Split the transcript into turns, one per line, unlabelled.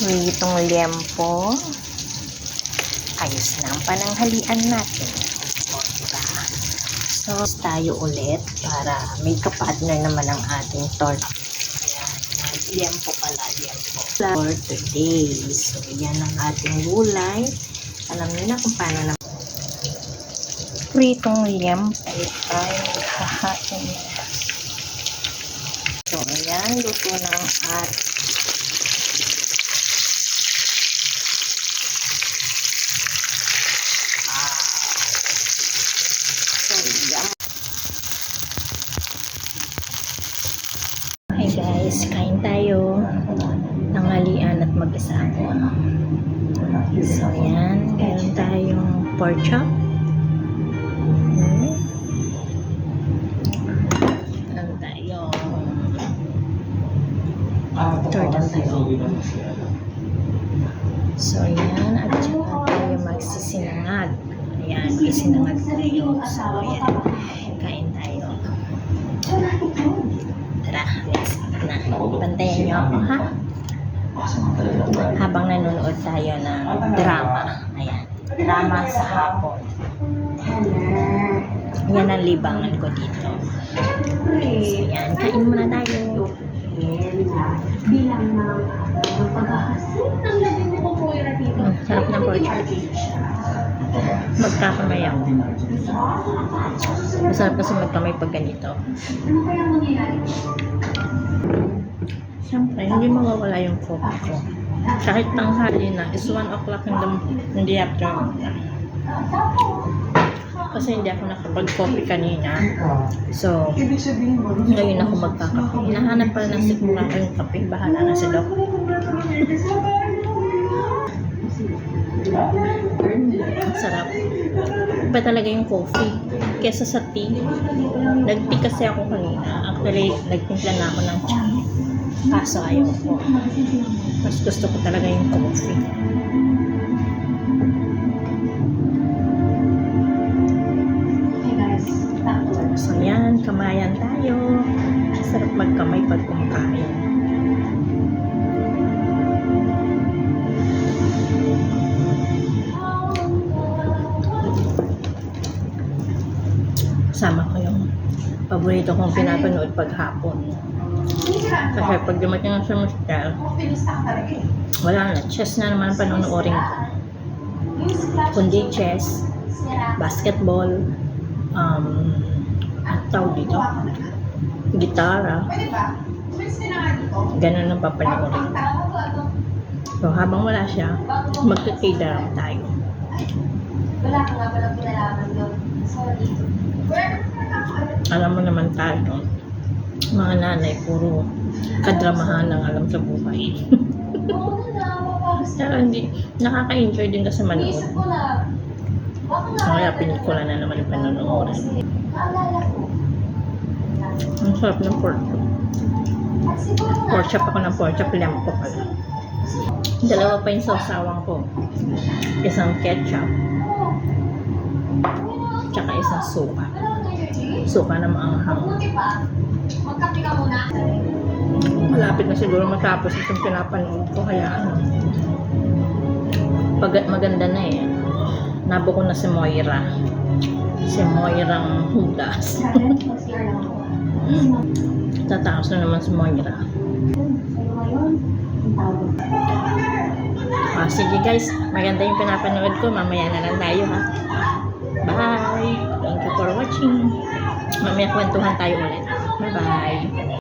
Itong liempo. Ayos na ang pananghalian natin. O, diba? So, tayo ulit para may kapartner naman ang ating torta. Ayan, liempo pala, liempo. For today. So, yan ang ating gulay. Alam niyo na kung paano na. Pritong liempo ay hahain. So, ayan, luto na ang ating Hi guys, kain tayo ng halian at mag-asawa. So yan, meron tayong pork chop. Meron tayong tortang tayo. So yan, at saka tayo magsisinangag. Ayan, isinangag tayo. So yan, kain tayo. Tara, let's eat na. Bantayan niyo ako, ha? Habang nanonood tayo ng drama. Ayan, drama sa hapon. Yan ang libangan ko dito. So yan, kain muna tayo. Sarap ng pork chop. Magkakamay ako. Masarap kasi magkamay pag ganito. Siyempre, hindi mawawala yung coffee ko. Kahit tanghali na, is 1 o'clock in the afternoon. Kasi hindi ako nakapag-coffee kanina. So, ngayon ako magkakape. Hinahanap pala ng sigmura ko yung kape. Bahala na si Doc. Ang sarap. Iba talaga yung coffee. Kesa sa tea. Nag-tea kasi ako kanina. Actually, nagtimpla na ako ng chai. Kaso ayaw ko. Mas gusto ko talaga yung coffee. So yan, kamayan tayo. Sarap magkamay pag kumakain. Sama ko yung paborito kong pinapanood paghapon. Kasi pag dumating na sa musical, wala na. Chess na naman panonoodin ko. Kundi chess, basketball, tawag dito, gitara, ganun ang papanoorin. So habang wala siya, magkikidara tayo.
Wala ka nga palang pinalaman doon. Sorry.
Alam mo naman tayo, mga nanay, puro kadramahan ang alam sa buhay. Pero hindi, nakaka-enjoy din kasi manood. Kaya pinikula na naman yung panonood. Ang sarap ng pork chop. Pork chop ako ng pork chop, liempo pala. Dalawa pa yung sausawang ko. Isang ketchup. Tsaka isang suka. Suka na maanghang. Malapit na siguro matapos itong pinapanood ko. Kaya ano, maganda na eh. Nabo ko na si Moira. Si Moirang Hudas. Tataos na naman si Moira. Sige guys, maganda yung pinapanood ko. Mamaya na lang tayo, ha. Bye! Thank you for watching. Mamaya kwentuhan tayo ulit. Bye-bye!